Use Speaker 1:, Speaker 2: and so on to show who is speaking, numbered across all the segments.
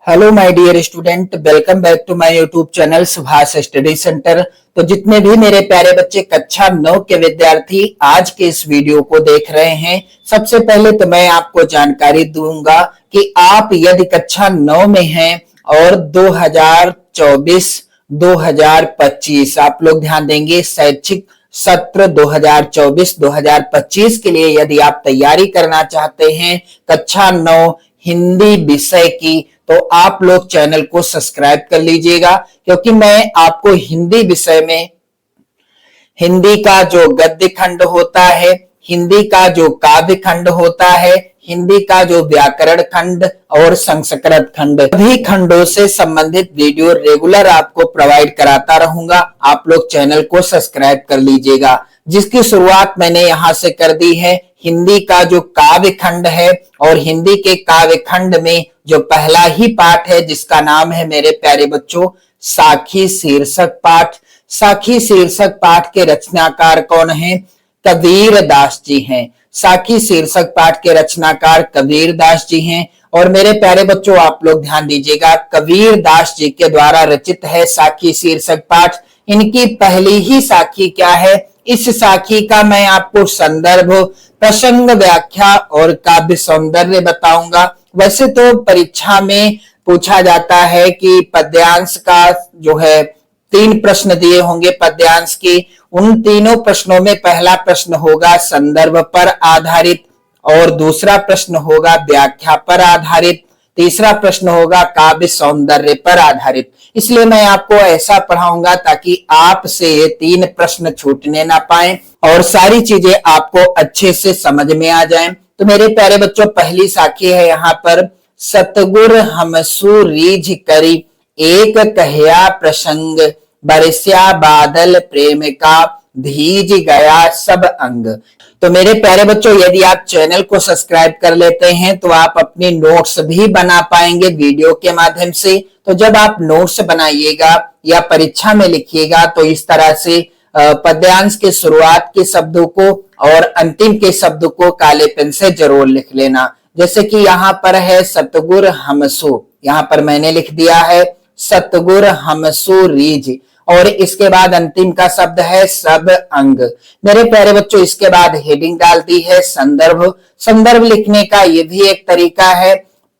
Speaker 1: Hello my dear student, welcome back to my YouTube channel Subhash study centre. तो जितने भी मेरे प्यारे बच्चे कक्षा 9 के विद्यार्थी आज के इस वीडियो को देख रहे हैं, सबसे पहले तो मैं आपको जानकारी दूंगा कि आप यदि कक्षा 9 में हैं और 2024-2025 आप लोग ध्यान देंगे, शैक्षिक सत्र 2024-2025 के लिए यदि आप तैयारी करना चाहते हैं कक्षा 9 हिंदी विषय की, तो आप लोग चैनल को सब्सक्राइब कर लीजिएगा, क्योंकि मैं आपको हिंदी विषय में हिंदी का जो गद्य खंड होता है, हिंदी का जो काव्य खंड होता है, हिंदी का जो व्याकरण खंड और संस्कृत खंड, सभी खंडों से संबंधित वीडियो रेगुलर आपको प्रोवाइड कराता रहूंगा। आप लोग चैनल को सब्सक्राइब कर लीजिएगा, जिसकी शुरुआत मैंने यहां से कर दी है। हिंदी का जो काव्य खंड है और हिंदी के काव्य खंड में जो पहला ही पाठ है, जिसका नाम है मेरे प्यारे बच्चों साखी शीर्षक पाठ। साखी शीर्षक पाठ के रचनाकार कौन हैं? कबीर दास जी हैं। साखी शीर्षक पाठ के रचनाकार कबीर दास जी हैं। और मेरे प्यारे बच्चों आप लोग ध्यान दीजिएगा, कबीर दास जी के द्वारा रचित है साखी शीर्षक पाठ। इनकी पहली ही साखी क्या है, इस साखी का मैं आपको संदर्भ, प्रसंग, व्याख्या और काव्य सौंदर्य बताऊंगा। वैसे तो परीक्षा में पूछा जाता है कि पद्यांश का जो है 3 प्रश्न दिए होंगे पद्यांश के। उन तीनों प्रश्नों में पहला प्रश्न होगा संदर्भ पर आधारित, और दूसरा प्रश्न होगा व्याख्या पर आधारित, तीसरा प्रश्न होगा काव्य सौंदर्य पर आधारित। इसलिए मैं आपको ऐसा पढ़ाऊंगा ताकि आपसे ये 3 प्रश्न छूटने ना पाए और सारी चीजें आपको अच्छे से समझ में आ जाएं। तो मेरे प्यारे बच्चों पहली साखी है यहाँ पर, सतगुर हमसु रीझ करी एक कहया प्रसंग, बरस्या बादल प्रेम का भीज गया सब अंग। तो मेरे प्यारे बच्चों यदि आप चैनल को सब्सक्राइब कर लेते हैं तो आप अपनी नोट्स भी बना पाएंगे वीडियो के माध्यम से। तो जब आप नोट्स बनाइएगा या परीक्षा में लिखिएगा तो इस तरह से पद्यांश के शुरुआत के शब्दों को और अंतिम के शब्द को काले पेन से जरूर लिख लेना। जैसे कि यहाँ पर है सतगुर हमसु, यहाँ पर मैंने लिख दिया है सतगुर हमसु रीझ, और इसके बाद अंतिम का शब्द है सब अंग। मेरे प्यारे बच्चों इसके बाद हेडिंग डाल दी है संदर्भ। संदर्भ लिखने का ये भी एक तरीका है,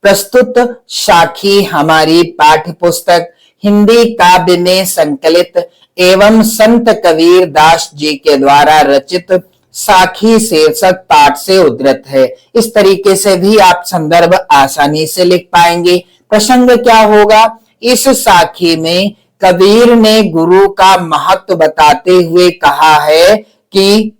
Speaker 1: प्रस्तुत साखी हमारी पाठ्य पुस्तक हिंदी काव्य में संकलित एवं संत कबीर दास जी के द्वारा रचित साखी शीर्षक पाठ से उद्धृत है। इस तरीके से भी आप संदर्भ आसानी से लिख पाएंगे। प्रसंग क्या होगा, इस साखी में कबीर ने गुरु का महत्व बताते हुए कहा है कि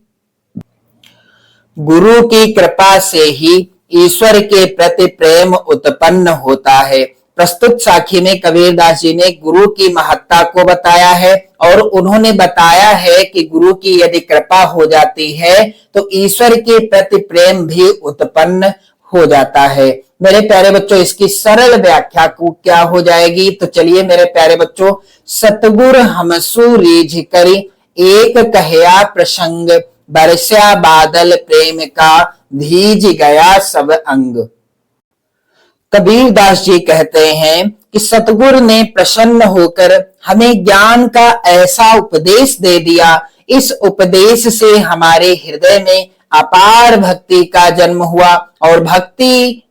Speaker 1: गुरु की कृपा से ही ईश्वर के प्रति प्रेम उत्पन्न होता है। प्रस्तुत साखी में कबीर दास जी ने गुरु की महत्ता को बताया है और उन्होंने बताया है कि गुरु की यदि कृपा हो जाती है तो ईश्वर के प्रति प्रेम भी उत्पन्न हो जाता है। मेरे प्यारे बच्चों इसकी सरल व्याख्या को क्या हो जाएगी, तो चलिए मेरे प्यारे बच्चों, सतगुर हमसु रीझ करी एक कहया प्रसंग, बरस्या बादल प्रेम का भीज गया सब अंग। कबीर दास जी कहते हैं कि सतगुरु ने प्रसन्न होकर हमें ज्ञान का ऐसा उपदेश दे दिया, इस उपदेश से हमारे हृदय में अपार भक्ति का जन्म हुआ और भक्ति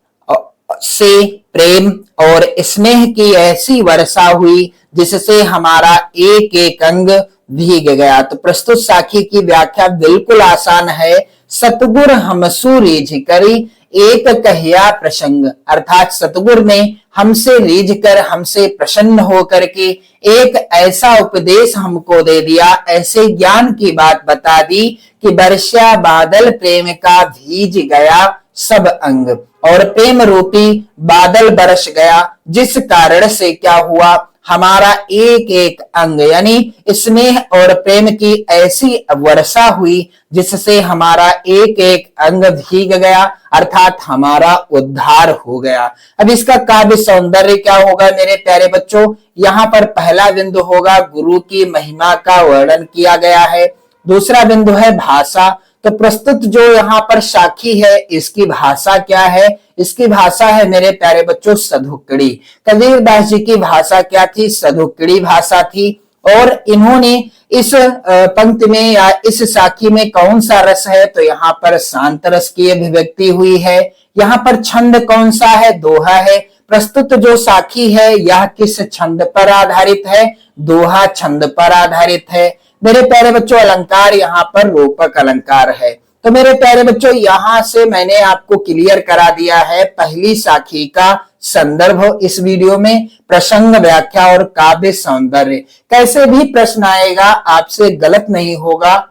Speaker 1: से प्रेम और स्नेह की ऐसी वर्षा हुई जिससे हमारा एक एक अंग भीग गया। तो प्रस्तुत साखी की व्याख्या बिल्कुल आसान है, सतगुर हमसु रीझ करी एक कहया प्रसंग, अर्थात सतगुरु ने हमसे रीझ कर, हमसे प्रसन्न होकर के एक ऐसा उपदेश हमको दे दिया, ऐसे ज्ञान की बात बता दी कि बरस्या बादल प्रेम का भीज गया सब अंग, और प्रेम रूपी बादल बरस गया, जिस कारण से क्या हुआ, हमारा एक एक अंग यानी स्नेह और प्रेम की ऐसी वर्षा हुई जिससे हमारा एक एक अंग भीग गया, अर्थात हमारा उद्धार हो गया। अब इसका काव्य सौंदर्य क्या होगा मेरे प्यारे बच्चों, यहाँ पर पहला बिंदु होगा गुरु की महिमा का वर्णन किया गया है। दूसरा बिंदु है भाषा, तो प्रस्तुत जो यहाँ पर साखी है इसकी भाषा क्या है? इसकी भाषा है मेरे प्यारे बच्चों सधुकड़ी। कबीरदास जी की भाषा क्या थी? सधुकड़ी भाषा थी। और इन्होंने इस पंक्ति में या इस साखी में कौन सा रस है? तो यहाँ पर शांत रस की अभिव्यक्ति हुई है। यहाँ पर छंद कौन सा है? दोहा है। प्रस्तुत जो साखी है यह किस छंद पर आधारित है? दोहा छंद पर आधारित है। मेरे प्यारे बच्चों अलंकार यहाँ पर रूपक अलंकार है। तो मेरे प्यारे बच्चों यहां से मैंने आपको क्लियर करा दिया है पहली साखी का संदर्भ इस वीडियो में, प्रसंग, व्याख्या और काव्य सौंदर्य। कैसे भी प्रश्न आएगा आपसे गलत नहीं होगा।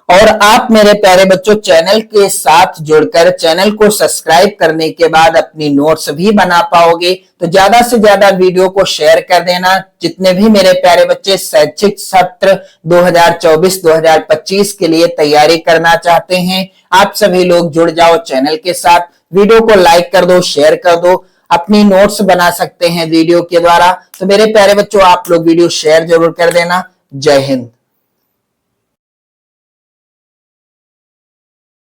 Speaker 1: और आप मेरे प्यारे बच्चों चैनल के साथ जुड़कर चैनल को सब्सक्राइब करने के बाद अपनी नोट्स भी बना पाओगे। तो ज्यादा से ज्यादा वीडियो को शेयर कर देना। जितने भी मेरे प्यारे बच्चे शैक्षिक सत्र 2024-2025 के लिए तैयारी करना चाहते हैं, आप सभी लोग जुड़ जाओ चैनल के साथ। वीडियो को लाइक कर दो, शेयर कर दो, अपनी नोट्स बना सकते हैं वीडियो के द्वारा। तो मेरे प्यारे बच्चों आप लोग वीडियो शेयर जरूर कर देना। जय हिंद।